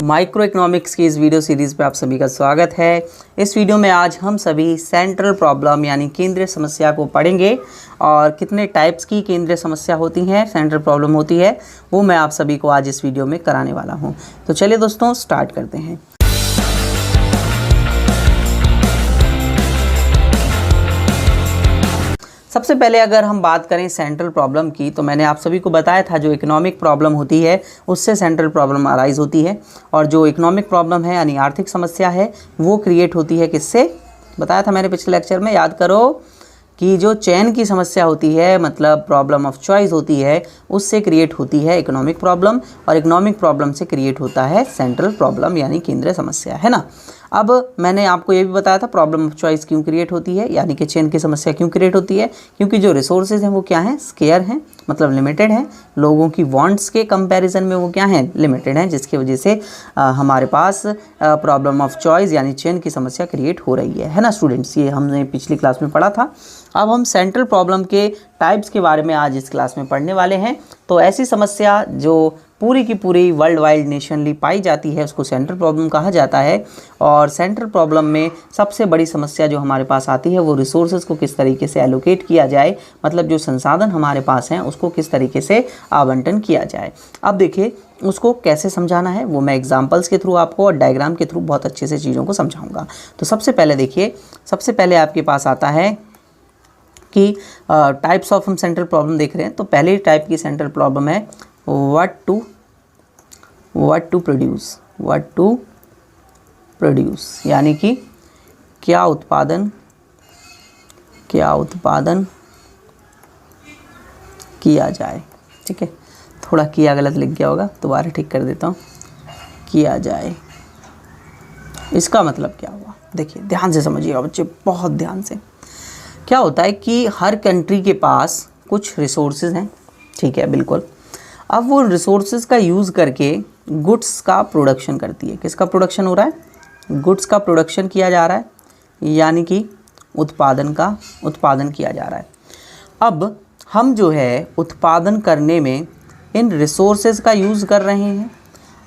Micro economics की इस video series पे आप सभी का स्वागत है। इस वीडियो में आज हम सभी सेंट्रल प्रॉब्लम यानी केंद्रीय समस्या को पढ़ेंगे और कितने टाइप्स की केंद्रीय समस्या होती हैं, सेंट्रल प्रॉब्लम होती है, वो मैं आप सभी को आज इस वीडियो में कराने वाला हूँ। तो चलिए दोस्तों स्टार्ट करते हैं। सबसे पहले अगर हम बात करें सेंट्रल प्रॉब्लम की, तो मैंने आप सभी को बताया था जो इकोनॉमिक प्रॉब्लम होती है उससे सेंट्रल प्रॉब्लम अराइज होती है, और जो इकोनॉमिक प्रॉब्लम है यानी आर्थिक समस्या है वो क्रिएट होती है किससे, बताया था मैंने पिछले लेक्चर में, याद करो कि जो चयन की समस्या होती है मतलब प्रॉब्लम ऑफ चॉइस होती है उससे क्रिएट होती है इकोनॉमिक प्रॉब्लम, और इकोनॉमिक प्रॉब्लम से क्रिएट होता है सेंट्रल प्रॉब्लम यानी केंद्रीय समस्या, है ना। अब मैंने आपको ये भी बताया था प्रॉब्लम ऑफ चॉइस क्यों क्रिएट होती है, यानी कि चयन की समस्या क्यों क्रिएट होती है, क्योंकि जो रिसोर्सेज हैं वो क्या हैं, स्केयर हैं, मतलब लिमिटेड हैं, लोगों की वांट्स के कंपैरिजन में वो क्या हैं, लिमिटेड हैं, जिसकी वजह से हमारे पास प्रॉब्लम ऑफ चॉइस यानी चयन की समस्या क्रिएट हो रही है ना स्टूडेंट्स। ये हमने पिछली क्लास में पढ़ा था। अब हम सेंट्रल प्रॉब्लम के टाइप्स के बारे में आज इस क्लास में पढ़ने वाले हैं। तो ऐसी समस्या जो पूरी की पूरी वर्ल्ड वाइड नेशनली पाई जाती है उसको सेंट्रल प्रॉब्लम कहा जाता है, और सेंट्रल प्रॉब्लम में सबसे बड़ी समस्या जो हमारे पास आती है वो रिसोर्सेज को किस तरीके से एलोकेट किया जाए, मतलब जो संसाधन हमारे पास हैं उसको किस तरीके से आवंटन किया जाए। अब देखिए उसको कैसे समझाना है वो मैं एग्जाम्पल्स के थ्रू आपको और डायग्राम के थ्रू बहुत अच्छे से चीज़ों को समझाऊंगा। तो सबसे पहले देखिए, सबसे पहले आपके पास आता है कि टाइप्स ऑफ हम सेंट्रल प्रॉब्लम देख रहे हैं। तो पहले टाइप की सेंट्रल प्रॉब्लम है व्हाट टू प्रोड्यूस, यानी कि क्या उत्पादन किया जाए। ठीक है, थोड़ा किया गलत लिख गया होगा, दोबारा ठीक कर देता हूँ, किया जाए, इसका मतलब क्या हुआ। देखिए ध्यान से समझिएगा बच्चे, बहुत ध्यान से। क्या होता है कि हर कंट्री के पास कुछ रिसोर्सेज हैं, ठीक है, बिल्कुल। अब वो रिसोर्सेज का यूज़ करके गुड्स का प्रोडक्शन करती है। किसका प्रोडक्शन हो रहा है, गुड्स का प्रोडक्शन किया जा रहा है, यानी कि उत्पादन किया जा रहा है। अब हम जो है उत्पादन करने में इन रिसोर्सेज का यूज़ कर रहे हैं।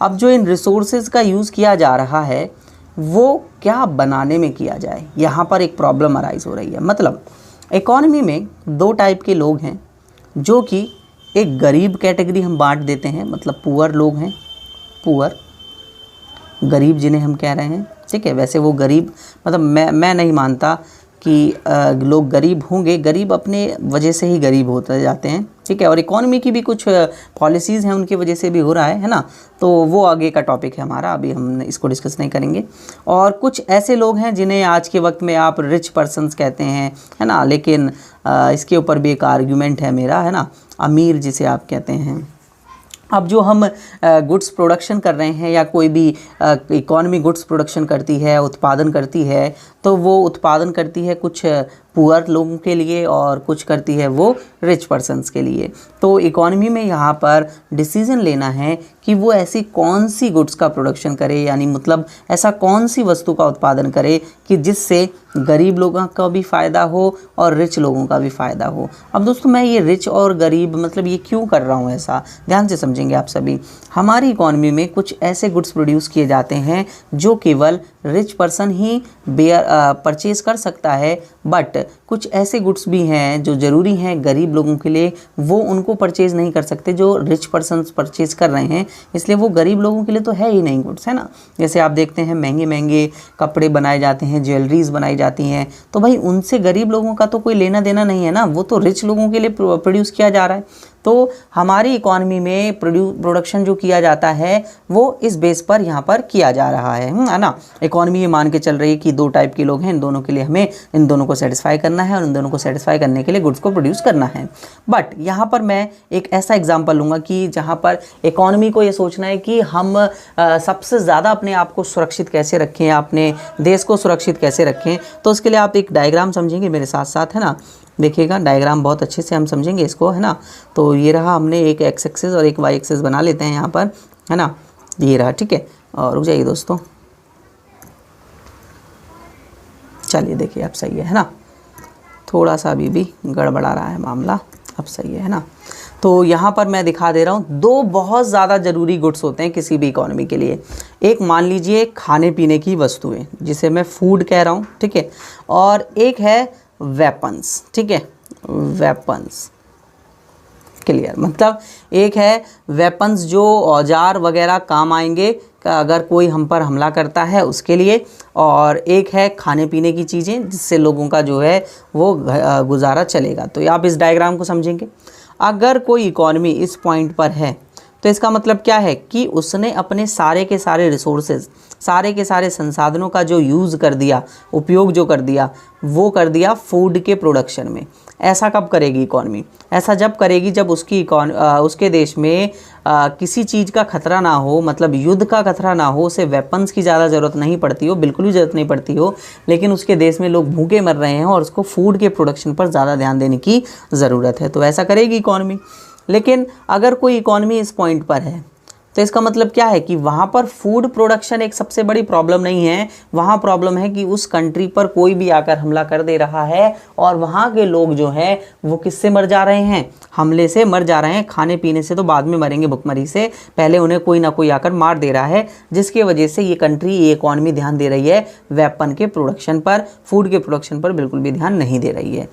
अब जो इन रिसोर्सेज का यूज़ किया जा रहा है वो क्या बनाने में किया जाए, यहाँ पर एक प्रॉब्लम अराइज हो रही है। मतलब इकॉनमी में दो टाइप के लोग हैं, जो कि एक गरीब कैटेगरी हम बांट देते हैं, मतलब पुअर लोग हैं, पुअर गरीब जिन्हें हम कह रहे हैं, ठीक है। वैसे वो गरीब मतलब मैं नहीं मानता कि लोग गरीब होंगे, गरीब अपने वजह से ही गरीब होते जाते हैं, ठीक है। और इकॉनमी की भी कुछ पॉलिसीज़ हैं उनकी वजह से भी हो रहा है ना, तो वो आगे का टॉपिक है हमारा, अभी हम इसको डिस्कस नहीं करेंगे। और कुछ ऐसे लोग हैं जिन्हें आज के वक्त में आप रिच पर्सन्स कहते हैं, है ना, लेकिन इसके ऊपर भी एक आर्ग्यूमेंट है मेरा, है ना, अमीर जिसे आप कहते हैं। अब जो हम गुड्स प्रोडक्शन कर रहे हैं या कोई भी इकॉनमी गुड्स प्रोडक्शन करती है, उत्पादन करती है, तो वो उत्पादन करती है कुछ पुअर लोगों के लिए और कुछ करती है वो रिच पर्सन्स के लिए। तो इकॉनमी में यहाँ पर डिसीज़न लेना है कि वो ऐसी कौन सी गुड्स का प्रोडक्शन करे, यानी मतलब ऐसा कौन सी वस्तु का उत्पादन करे कि जिससे गरीब लोगों का भी फ़ायदा हो और रिच लोगों का भी फ़ायदा हो। अब दोस्तों मैं ये रिच और गरीब मतलब ये क्यों कर रहा हूँ, ऐसा ध्यान से समझेंगे आप सभी। हमारी इकॉनमी में कुछ ऐसे गुड्स प्रोड्यूस किए जाते हैं जो केवल रिच पर्सन ही परचेज़ कर सकता है, बट कुछ ऐसे गुड्स भी हैं जो ज़रूरी हैं गरीब लोगों के लिए, वो उनको परचेज़ नहीं कर सकते जो रिच पर्सन्स परचेज़ कर रहे हैं, इसलिए वो गरीब लोगों के लिए तो है ही नहीं गुड्स, है ना। जैसे आप देखते हैं महंगे महंगे कपड़े बनाए जाते हैं, ज्वेलरीज बनाई जाती हैं, तो भाई उनसे गरीब लोगों का तो कोई लेना देना नहीं है ना, वो तो रिच लोगों के लिए प्रोड्यूस किया जा रहा है। तो हमारी इकॉनमी में प्रोडक्शन जो किया जाता है वो इस बेस पर यहाँ पर किया जा रहा है ना। इकॉनमी ये मान के चल रही है कि दो टाइप के लोग हैं, इन दोनों के लिए हमें इन दोनों को सेटिस्फाई करना है और इन दोनों को सेटिस्फाई करने के लिए गुड्स को प्रोड्यूस करना है। बट यहाँ पर मैं एक ऐसा एग्जांपल लूँगा कि जहाँ पर इकॉनमी को ये सोचना है कि हम सबसे ज़्यादा अपने आप को सुरक्षित कैसे रखें, अपने देश को सुरक्षित कैसे रखें। तो उसके लिए आप एक डायग्राम समझेंगे मेरे साथ साथ, है ना। देखिएगा डायग्राम बहुत अच्छे से हम समझेंगे इसको, है ना। तो ये रहा, हमने एक एक्स एक्सिस और एक वाई एक्सिस बना लेते हैं यहाँ पर, है ना, ये रहा, ठीक है। और रुक जाइए दोस्तों, चलिए देखिए अब सही है ना, थोड़ा सा अभी भी गड़बड़ा रहा है मामला, अब सही है ना। तो यहाँ पर मैं दिखा दे रहा हूँ, दो बहुत ज़्यादा ज़रूरी गुड्स होते हैं किसी भी इकोनॉमी के लिए। एक मान लीजिए खाने पीने की वस्तुएं, जिसे मैं फूड कह रहा हूँ, ठीक है, और एक है वेपन्स, ठीक है, वेपन्स। क्लियर? मतलब एक है वेपन्स जो औजार वगैरह काम आएंगे अगर कोई हम पर हमला करता है उसके लिए, और एक है खाने पीने की चीज़ें जिससे लोगों का जो है वो गुजारा चलेगा। तो आप इस डायग्राम को समझेंगे, अगर कोई इकॉनमी इस पॉइंट पर है तो इसका मतलब क्या है कि उसने अपने सारे के सारे रिसोर्सेज, सारे के सारे संसाधनों का जो यूज़ कर दिया, उपयोग जो कर दिया, वो कर दिया फूड के प्रोडक्शन में। ऐसा कब करेगी इकॉनमी? ऐसा जब करेगी जब उसके देश में किसी चीज़ का खतरा ना हो, मतलब युद्ध का खतरा ना हो, उसे वेपन्स की ज़्यादा ज़रूरत नहीं पड़ती हो, बिल्कुल भी ज़रूरत नहीं पड़ती हो, लेकिन उसके देश में लोग भूखे मर रहे हैं और उसको फूड के प्रोडक्शन पर ज़्यादा ध्यान देने की ज़रूरत है, तो ऐसा करेगी इकॉनमी। लेकिन अगर कोई इकॉनमी इस पॉइंट पर है तो इसका मतलब क्या है कि वहाँ पर फूड प्रोडक्शन एक सबसे बड़ी प्रॉब्लम नहीं है, वहाँ प्रॉब्लम है कि उस कंट्री पर कोई भी आकर हमला कर दे रहा है और वहाँ के लोग जो हैं वो किससे मर जा रहे हैं? हमले से मर जा रहे हैं। खाने पीने से तो बाद में मरेंगे, भुखमरी से, पहले उन्हें कोई ना कोई आकर मार दे रहा है, जिसकी वजह से ये कंट्री, ये इकॉनमी ध्यान दे रही है वेपन के प्रोडक्शन पर, फूड के प्रोडक्शन पर बिल्कुल भी ध्यान नहीं दे रही है।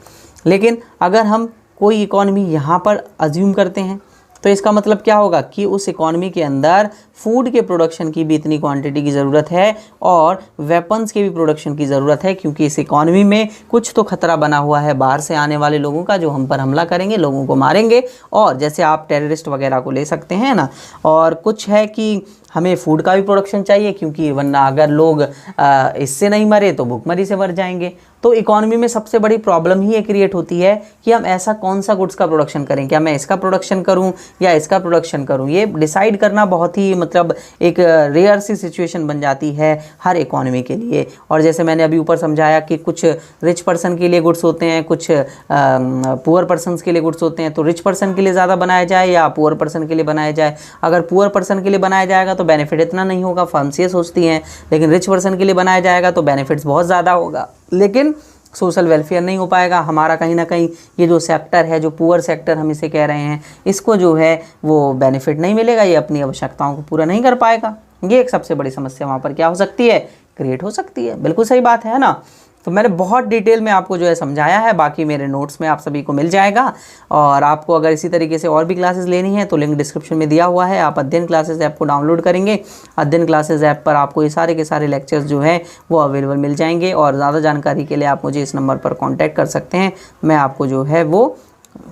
लेकिन अगर हम कोई इकॉनमी यहाँ पर अज्यूम करते हैं तो इसका मतलब क्या होगा कि उस इकॉनमी के अंदर फूड के प्रोडक्शन की भी इतनी क्वांटिटी की ज़रूरत है और वेपन्स के भी प्रोडक्शन की ज़रूरत है, क्योंकि इस इकॉनमी में कुछ तो खतरा बना हुआ है बाहर से आने वाले लोगों का, जो हम पर हमला करेंगे, लोगों को मारेंगे, और जैसे आप टेररिस्ट वगैरह को ले सकते हैं ना, और कुछ है कि हमें फूड का भी प्रोडक्शन चाहिए, क्योंकि वरना अगर लोग इससे नहीं मरे तो भूखमरी से मर जाएंगे। तो इकॉनमी में सबसे बड़ी प्रॉब्लम ही ये क्रिएट होती है कि हम ऐसा कौन सा गुड्स का प्रोडक्शन करें, क्या मैं इसका प्रोडक्शन करूं या इसका प्रोडक्शन करूं, ये डिसाइड करना बहुत ही मतलब एक रेयर सी सिचुएशन बन जाती है हर इकॉनमी के लिए। और जैसे मैंने अभी ऊपर समझाया कि कुछ रिच पर्सन के लिए गुड्स होते हैं, कुछ पुअर पर्सनस के लिए गुड्स होते हैं, तो रिच पर्सन के लिए ज़्यादा बनाया जाए या पुअर पर्सन के लिए बनाया जाए। अगर पुअर पर्सन के लिए बनाया जाएगा तो बेनिफिट इतना नहीं होगा, फर्म्स ये सोचती हैं, लेकिन रिच पर्सन के लिए बनाया जाएगा तो बेनिफिट्स बहुत ज़्यादा होगा, लेकिन सोशल वेलफेयर नहीं हो पाएगा हमारा। कहीं ना कहीं ये जो सेक्टर है, जो पुअर सेक्टर हम इसे कह रहे हैं, इसको जो है वो बेनिफिट नहीं मिलेगा, ये अपनी आवश्यकताओं को पूरा नहीं कर पाएगा। ये एक सबसे बड़ी समस्या वहाँ पर क्या हो सकती है, क्रिएट हो सकती है। बिल्कुल सही बात है ना। तो मैंने बहुत डिटेल में आपको जो है समझाया है, बाकी मेरे नोट्स में आप सभी को मिल जाएगा। और आपको अगर इसी तरीके से और भी क्लासेस लेनी है तो लिंक डिस्क्रिप्शन में दिया हुआ है, आप अध्ययन क्लासेस ऐप को डाउनलोड करेंगे। अध्ययन क्लासेस ऐप पर आपको ये सारे के सारे लेक्चर्स जो हैं वो अवेलेबल मिल जाएंगे, और ज़्यादा जानकारी के लिए आप मुझे इस नंबर पर कॉन्टैक्ट कर सकते हैं, मैं आपको जो है वो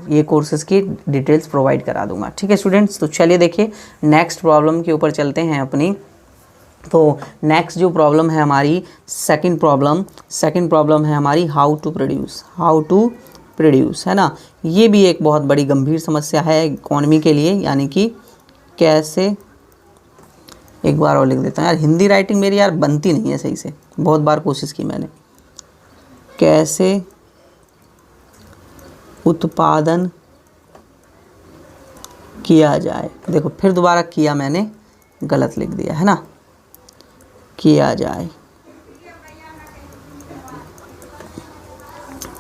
ये कोर्सेज़ की डिटेल्स प्रोवाइड करा दूँगा। ठीक है स्टूडेंट्स, तो चलिए देखिए नेक्स्ट प्रॉब्लम के ऊपर चलते हैं अपनी। तो नेक्स्ट जो प्रॉब्लम है हमारी, सेकंड प्रॉब्लम है हमारी हाउ टू प्रोड्यूस, है ना। ये भी एक बहुत बड़ी गंभीर समस्या है इकॉनमी के लिए, यानी कि कैसे, एक बार और लिख देता हूँ यार, हिंदी राइटिंग मेरी यार बनती नहीं है सही से, बहुत बार कोशिश की मैंने। कैसे उत्पादन किया जाए, देखो फिर दोबारा किया मैंने गलत लिख दिया है ना, किया जाए।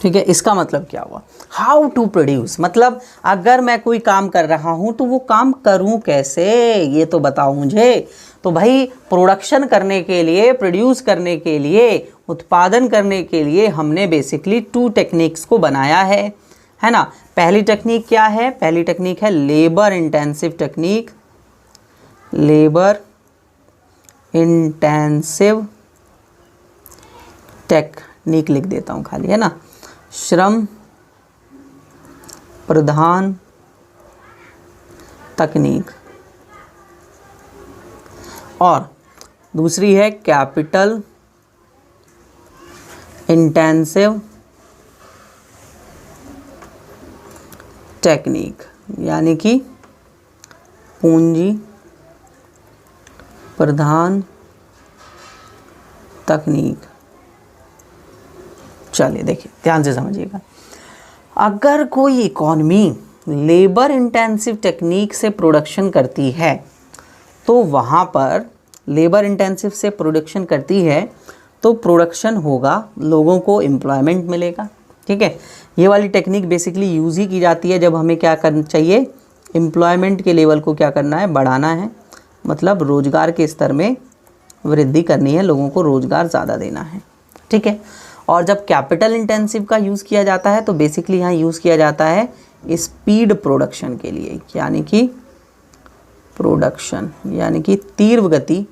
ठीक है, इसका मतलब क्या हुआ, हाउ टू प्रोड्यूस, मतलब अगर मैं कोई काम कर रहा हूं तो वो काम करूं कैसे, ये तो बताओ मुझे। तो भाई प्रोडक्शन करने के लिए, प्रोड्यूस करने के लिए, उत्पादन करने के लिए हमने बेसिकली 2 टेक्निक्स को बनाया है ना। पहली टेक्निक क्या है, पहली टेक्निक है labour intensive technique, labour intensive technique लिख देता हूँ खाली, है ना, श्रम प्रधान तकनीक। और दूसरी है कैपिटल इंटेंसिव टेक्निक, यानी कि पूंजी प्रधान तकनीक। चलिए देखिए ध्यान से समझिएगा, अगर कोई इकॉनमी लेबर इंटेंसिव टेक्निक से प्रोडक्शन करती है तो वहाँ पर लेबर इंटेंसिव से प्रोडक्शन करती है तो प्रोडक्शन होगा, लोगों को एम्प्लॉयमेंट मिलेगा। ठीक है, ये वाली टेक्निक बेसिकली यूज़ ही की जाती है जब हमें क्या करना चाहिए, एम्प्लॉयमेंट के लेवल को क्या करना है, बढ़ाना है, मतलब रोज़गार के स्तर में वृद्धि करनी है, लोगों को रोज़गार ज़्यादा देना है, ठीक है। और जब कैपिटल इंटेंसिव का यूज़ किया जाता है तो बेसिकली यहाँ यूज़ किया जाता है स्पीड प्रोडक्शन के लिए, यानी कि प्रोडक्शन यानी कि तीव्र गति,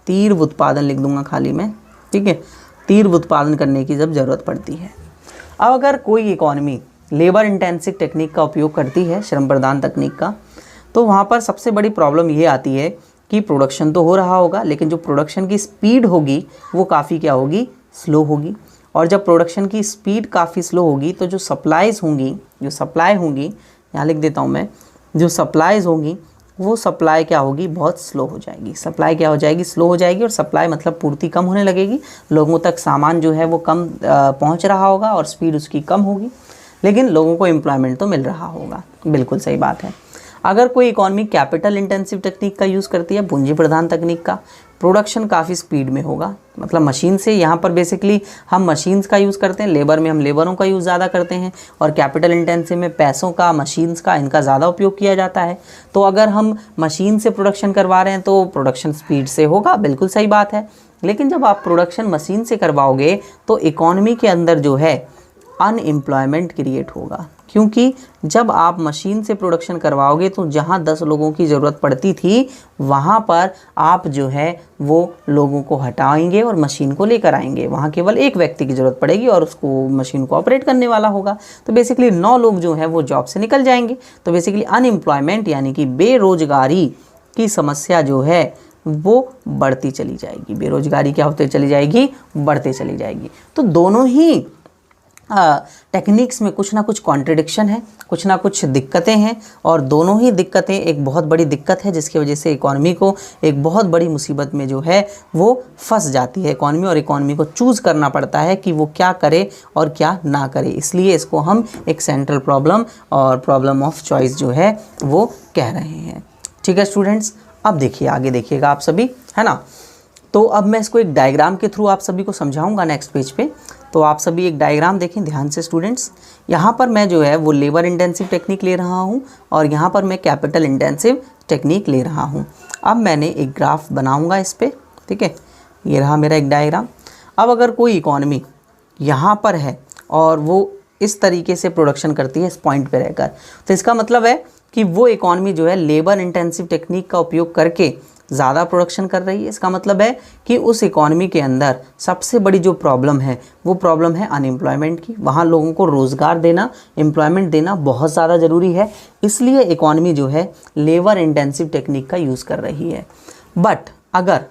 तीव्र उत्पादन लिख दूंगा खाली मैं, ठीक है, तीव्र उत्पादन करने की जब ज़रूरत पड़ती है। अब अगर कोई इकॉनमी लेबर इंटेंसिव टेक्निक का उपयोग करती है, श्रम प्रधान तकनीक का, तो वहाँ पर सबसे बड़ी प्रॉब्लम ये आती है कि प्रोडक्शन तो हो रहा होगा लेकिन जो प्रोडक्शन की स्पीड होगी वो काफ़ी क्या होगी, स्लो होगी। और जब प्रोडक्शन की स्पीड काफ़ी स्लो होगी तो जो सप्लाईज़ होंगी, जो सप्लाई होंगी, यहाँ लिख देता हूँ मैं, जो सप्लाईज़ होंगी वो सप्लाई क्या होगी, बहुत स्लो हो जाएगी। सप्लाई क्या हो जाएगी, स्लो हो जाएगी। और सप्लाई मतलब पूर्ति कम होने लगेगी, लोगों तक सामान जो है वो कम पहुँच रहा होगा और स्पीड उसकी कम होगी, लेकिन लोगों को एम्प्लॉयमेंट तो मिल रहा होगा। बिल्कुल सही बात है। अगर कोई इकॉनमी कैपिटल इंटेंसिव टेक्निक का यूज़ करती है, पूंजी प्रधान तकनीक का, प्रोडक्शन काफ़ी स्पीड में होगा, मतलब मशीन से, यहाँ पर बेसिकली हम मशीन्स का यूज़ करते हैं, लेबर में हम लेबरों का यूज़ ज़्यादा करते हैं, और कैपिटल इंटेंसिव में पैसों का, मशीन्स का, इनका ज़्यादा उपयोग किया जाता है। तो अगर हम मशीन से प्रोडक्शन करवा रहे हैं तो प्रोडक्शन स्पीड से होगा, बिल्कुल सही बात है। लेकिन जब आप प्रोडक्शन मशीन से करवाओगे तो इकॉनमी के अंदर जो है अनएम्प्लॉयमेंट क्रिएट होगा, क्योंकि जब आप मशीन से प्रोडक्शन करवाओगे तो जहाँ 10 लोगों की ज़रूरत पड़ती थी वहाँ पर आप जो है वो लोगों को हटाएंगे और मशीन को लेकर आएंगे, वहाँ केवल एक व्यक्ति की ज़रूरत पड़ेगी और उसको मशीन को ऑपरेट करने वाला होगा। तो बेसिकली 9 लोग जो हैं वो जॉब से निकल जाएंगे। तो बेसिकली अनएम्प्लॉयमेंट यानी कि बेरोजगारी की समस्या जो है वो बढ़ती चली जाएगी। बेरोजगारी क्या होती चली जाएगी, बढ़ते चली जाएगी। तो दोनों ही टेक्निक्स में कुछ ना कुछ कॉन्ट्रडिक्शन है, कुछ ना कुछ दिक्कतें हैं, और दोनों ही दिक्कतें एक बहुत बड़ी दिक्कत है जिसकी वजह से इकॉनमी को एक बहुत बड़ी मुसीबत में जो है वो फंस जाती है इकॉनमी, और इकॉनमी को चूज़ करना पड़ता है कि वो क्या करे और क्या ना करे। इसलिए इसको हम एक सेंट्रल प्रॉब्लम और प्रॉब्लम ऑफ चॉइस जो है वो कह रहे हैं। ठीक है स्टूडेंट्स, अब देखिए आगे देखिएगा आप सभी, है ना। तो अब मैं इसको एक डायग्राम के थ्रू आप सभी को समझाऊंगा नेक्स्ट पेज पे। तो आप सभी एक डायग्राम देखें ध्यान से स्टूडेंट्स। यहाँ पर मैं जो है वो लेबर इंटेंसिव टेक्निक ले रहा हूँ और यहाँ पर मैं कैपिटल इंटेंसिव टेक्निक ले रहा हूँ। अब मैंने एक ग्राफ बनाऊँगा इस पर, ठीक है, ये रहा मेरा एक डायग्राम। अब अगर कोई इकॉनमी यहाँ पर है और वो इस तरीके से प्रोडक्शन करती है इस पॉइंट पे रहकर, तो इसका मतलब है कि वो इकॉनमी जो है लेबर इंटेंसिव टेक्निक का उपयोग करके ज़्यादा प्रोडक्शन कर रही है। इसका मतलब है कि उस इकॉनमी के अंदर सबसे बड़ी जो प्रॉब्लम है वो प्रॉब्लम है अनएम्प्लॉयमेंट की। वहाँ लोगों को रोज़गार देना, एम्प्लॉयमेंट देना बहुत ज़्यादा ज़रूरी है, इसलिए इकॉनमी जो है लेबर इंटेंसिव टेक्निक का यूज़ कर रही है। बट अगर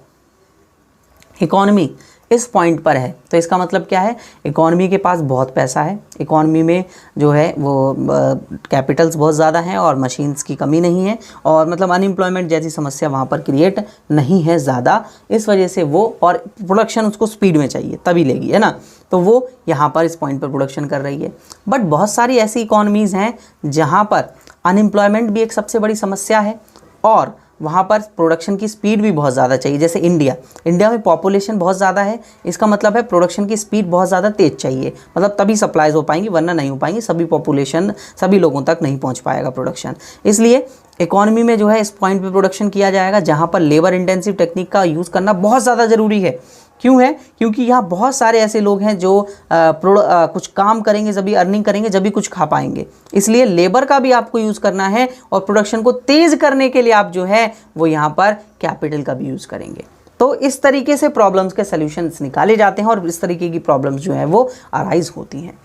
इकॉनमी इस पॉइंट पर है तो इसका मतलब क्या है, इकॉनमी के पास बहुत पैसा है, इकॉनमी में जो है वो कैपिटल्स बहुत ज़्यादा हैं और मशीन्स की कमी नहीं है, और मतलब अनएम्प्लॉयमेंट जैसी समस्या वहाँ पर क्रिएट नहीं है ज़्यादा। इस वजह से वो, और प्रोडक्शन उसको स्पीड में चाहिए तभी लेगी, है ना, तो वो यहाँ पर इस पॉइंट पर प्रोडक्शन कर रही है। बट बहुत सारी ऐसी इकॉनमीज़ हैं जहाँ पर अनएम्प्लॉयमेंट भी एक सबसे बड़ी समस्या है और वहाँ पर प्रोडक्शन की स्पीड भी बहुत ज़्यादा चाहिए। जैसे इंडिया में पॉपुलेशन बहुत ज़्यादा है, इसका मतलब है प्रोडक्शन की स्पीड बहुत ज़्यादा तेज़ चाहिए, मतलब तभी सप्लाईज हो पाएंगी, वरना नहीं हो पाएंगी। सभी लोगों तक नहीं पहुँच पाएगा प्रोडक्शन। इसलिए इकॉनमी में जो है इस पॉइंट पे प्रोडक्शन किया जाएगा जहाँ पर लेबर इंटेंसिव टेक्निक का यूज़ करना बहुत ज़्यादा ज़रूरी है। क्यों है, क्योंकि यहाँ बहुत सारे ऐसे लोग हैं जो कुछ काम करेंगे जभी अर्निंग करेंगे, जभी कुछ खा पाएंगे। इसलिए लेबर का भी आपको यूज़ करना है और प्रोडक्शन को तेज़ करने के लिए आप जो है वो यहाँ पर कैपिटल का भी यूज़ करेंगे। तो इस तरीके से प्रॉब्लम्स के सॉल्यूशंस निकाले जाते हैं और इस तरीके की प्रॉब्लम्स जो है वो अराइज होती हैं।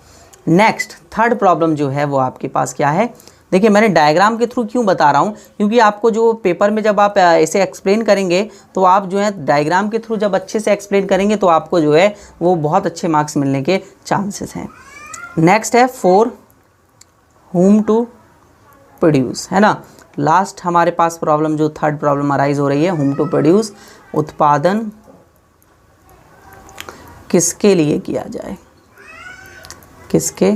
नेक्स्ट थर्ड प्रॉब्लम जो है वो आपके पास क्या है, देखिए मैंने डायग्राम के थ्रू क्यों बता रहा हूँ, क्योंकि आपको जो पेपर में जब आप ऐसे एक्सप्लेन करेंगे तो आप जो है डायग्राम के थ्रू जब अच्छे से एक्सप्लेन करेंगे तो आपको जो है वो बहुत अच्छे मार्क्स मिलने के चांसेस हैं। नेक्स्ट है फॉर whom टू प्रोड्यूस, है ना। लास्ट हमारे पास प्रॉब्लम जो थर्ड प्रॉब्लम अराइज हो रही है, whom टू प्रोड्यूस, उत्पादन किसके लिए किया जाए, किसके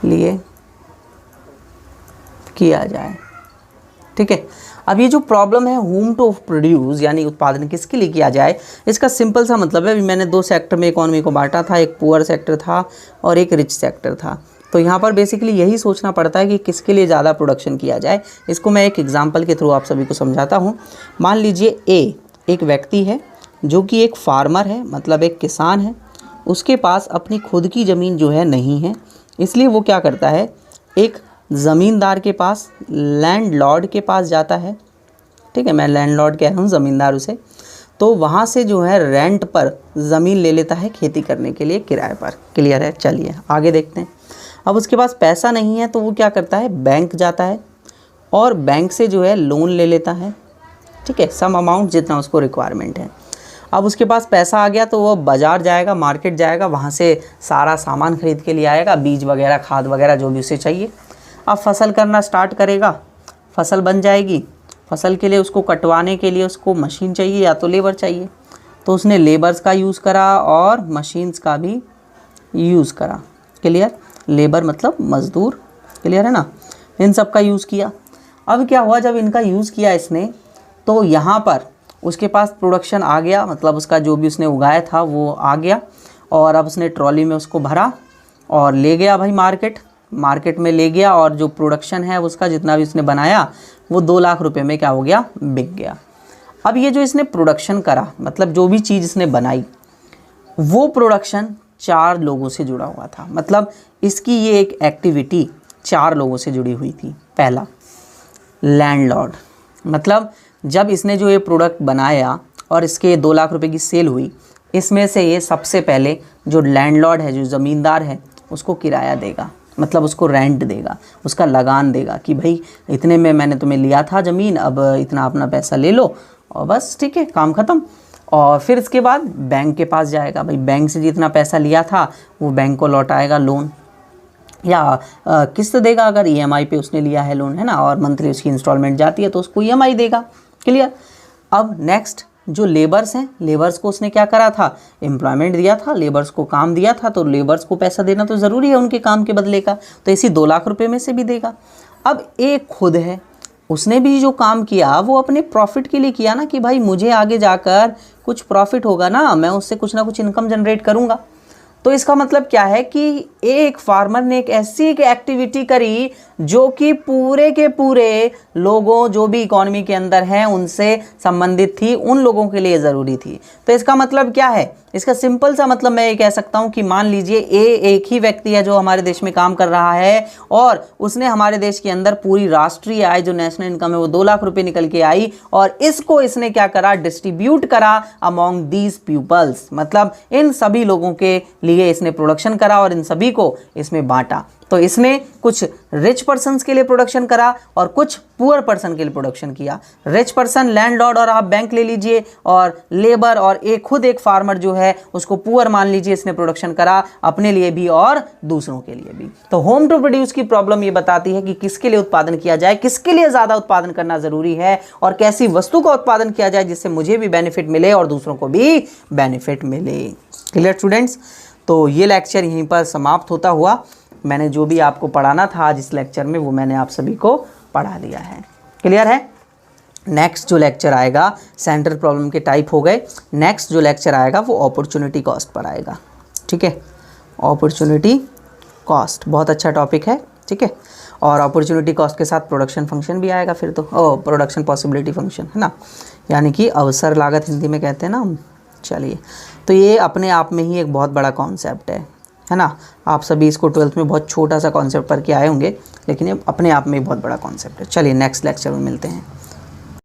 लिए किया जाए, ठीक है। अब ये जो प्रॉब्लम है whom टू प्रोड्यूस यानी उत्पादन किसके लिए किया जाए, इसका सिंपल सा मतलब है, अभी मैंने 2 सेक्टर में इकॉनमी को बांटा था, एक पुअर सेक्टर था और एक रिच सेक्टर था। तो यहाँ पर बेसिकली यही सोचना पड़ता है कि किसके लिए ज़्यादा प्रोडक्शन किया जाए। इसको मैं एक एग्जांपल के थ्रू आप सभी को समझाता हूँ। मान लीजिए ए एक व्यक्ति है जो कि एक फार्मर है, मतलब एक किसान है। उसके पास अपनी खुद की ज़मीन जो है नहीं है, इसलिए वो क्या करता है, एक ज़मींदार के पास, लैंडलॉर्ड के पास जाता है। ठीक है, मैं लैंडलॉर्ड कह रहा हूँ, ज़मींदार उसे। तो वहाँ से जो है रेंट पर ज़मीन ले लेता है खेती करने के लिए, किराए पर। क्लियर है? चलिए आगे देखते हैं। अब उसके पास पैसा नहीं है तो वो क्या करता है, बैंक जाता है और बैंक से जो है लोन ले लेता है। ठीक है, सम अमाउंट जितना उसको रिक्वायरमेंट है। अब उसके पास पैसा आ गया तो वो बाज़ार जाएगा, मार्केट जाएगा, वहाँ से सारा सामान खरीद के लिए आएगा, बीज वगैरह, खाद वगैरह जो भी उसे चाहिए। अब फसल करना स्टार्ट करेगा, फसल बन जाएगी। फसल के लिए उसको कटवाने के लिए उसको मशीन चाहिए या तो लेबर चाहिए। तो उसने लेबर्स का यूज़ करा और मशीन्स का भी यूज़ करा। क्लियर? लेबर मतलब मज़दूर। क्लियर है ना? इन सब का यूज़ किया। अब क्या हुआ, जब इनका यूज़ किया इसने तो यहाँ पर उसके पास प्रोडक्शन आ गया, मतलब उसका जो भी उसने उगाया था वो आ गया। और अब उसने ट्रॉली में उसको भरा और ले गया भाई मार्केट में ले गया। और जो प्रोडक्शन है उसका जितना भी उसने बनाया वो 2 लाख रुपए में क्या हो गया, बिक गया। अब ये जो इसने प्रोडक्शन करा, मतलब जो भी चीज़ इसने बनाई, वो प्रोडक्शन 4 लोगों से जुड़ा हुआ था। मतलब इसकी ये एक एक्टिविटी 4 लोगों से जुड़ी हुई थी। पहला, लैंडलॉर्ड, मतलब जब इसने जो ये प्रोडक्ट बनाया और इसके 2 लाख रुपए की सेल हुई, इसमें से ये सबसे पहले जो लैंडलॉर्ड है, जो ज़मींदार है, उसको किराया देगा, मतलब उसको रेंट देगा, उसका लगान देगा कि भाई इतने में मैंने तुम्हें लिया था ज़मीन, अब इतना अपना पैसा ले लो और बस, ठीक है, काम ख़त्म। और फिर इसके बाद बैंक के पास जाएगा, भाई बैंक से जितना पैसा लिया था वो बैंक को लौटाएगा, लोन या किस्त देगा अगर ईएमआई पे उसने लिया है लोन, है ना, और मंथली उसकी इंस्टॉलमेंट जाती है तो उसको ईएमआई देगा। क्लियर? अब नेक्स्ट जो लेबर्स हैं, लेबर्स को उसने क्या करा था, एम्प्लॉयमेंट दिया था, लेबर्स को काम दिया था, तो लेबर्स को पैसा देना तो ज़रूरी है उनके काम के बदले का, तो इसी 2 लाख रुपए में से भी देगा। अब एक खुद है, उसने भी जो काम किया वो अपने प्रॉफिट के लिए किया ना, कि भाई मुझे आगे जाकर कुछ प्रॉफिट होगा ना, मैं उससे कुछ ना कुछ इनकम जनरेट करूँगा। तो इसका मतलब क्या है कि एक फार्मर ने एक ऐसी एक एक्टिविटी करी जो कि पूरे के पूरे लोगों, जो भी इकोनॉमी के अंदर हैं, उनसे संबंधित थी, उन लोगों के लिए ज़रूरी थी। तो इसका मतलब क्या है, इसका सिंपल सा मतलब मैं ये कह सकता हूँ कि मान लीजिए एक ही व्यक्ति है जो हमारे देश में काम कर रहा है और उसने हमारे देश के अंदर पूरी राष्ट्रीय आय, जो नेशनल इनकम है, वो 2 लाख रुपए निकल के आई और इसको इसने क्या करा, डिस्ट्रीब्यूट करा अमॉन्ग दीज पीपल्स, मतलब इन सभी लोगों के लिए इसने प्रोडक्शन करा और इन सभी को इसमें बांटा। तो इसने कुछ रिच पर्सन्स के लिए प्रोडक्शन करा और कुछ पुअर पर्सन के लिए प्रोडक्शन किया। रिच पर्सन लैंडलॉर्ड और आप बैंक ले लीजिए, और लेबर और एक खुद एक फार्मर जो है उसको पुअर मान लीजिए, इसने प्रोडक्शन करा अपने लिए भी और दूसरों के लिए भी। तो होम टू प्रोड्यूस की प्रॉब्लम ये बताती है कि किसके लिए उत्पादन किया जाए, किसके लिए ज़्यादा उत्पादन करना ज़रूरी है और कैसी वस्तु का उत्पादन किया जाए जिससे मुझे भी बेनिफिट मिले और दूसरों को भी बेनिफिट मिले। Clear students? तो ये लेक्चर यहीं पर समाप्त होता हुआ, मैंने जो भी आपको पढ़ाना था आज इस लेक्चर में वो मैंने आप सभी को पढ़ा दिया है। क्लियर है? नेक्स्ट जो लेक्चर आएगा, सेंट्रल प्रॉब्लम के टाइप हो गए, नेक्स्ट जो लेक्चर आएगा वो अपॉर्चुनिटी कॉस्ट पर आएगा। ठीक है, अपॉर्चुनिटी कॉस्ट बहुत अच्छा टॉपिक है। ठीक है, और अपॉर्चुनिटी कॉस्ट के साथ प्रोडक्शन फंक्शन भी आएगा फिर तो, प्रोडक्शन पॉसिबिलिटी फंक्शन, है ना, यानी कि अवसर लागत हिंदी में कहते हैं ना हम। चलिए, तो ये अपने आप में ही एक बहुत बड़ा कॉन्सेप्ट है ना। आप सभी इसको 12th में बहुत छोटा सा कॉन्सेप्ट पढ़ के आए होंगे, लेकिन ये अपने आप में बहुत बड़ा कॉन्सेप्ट है। चलिए नेक्स्ट लेक्चर में मिलते हैं।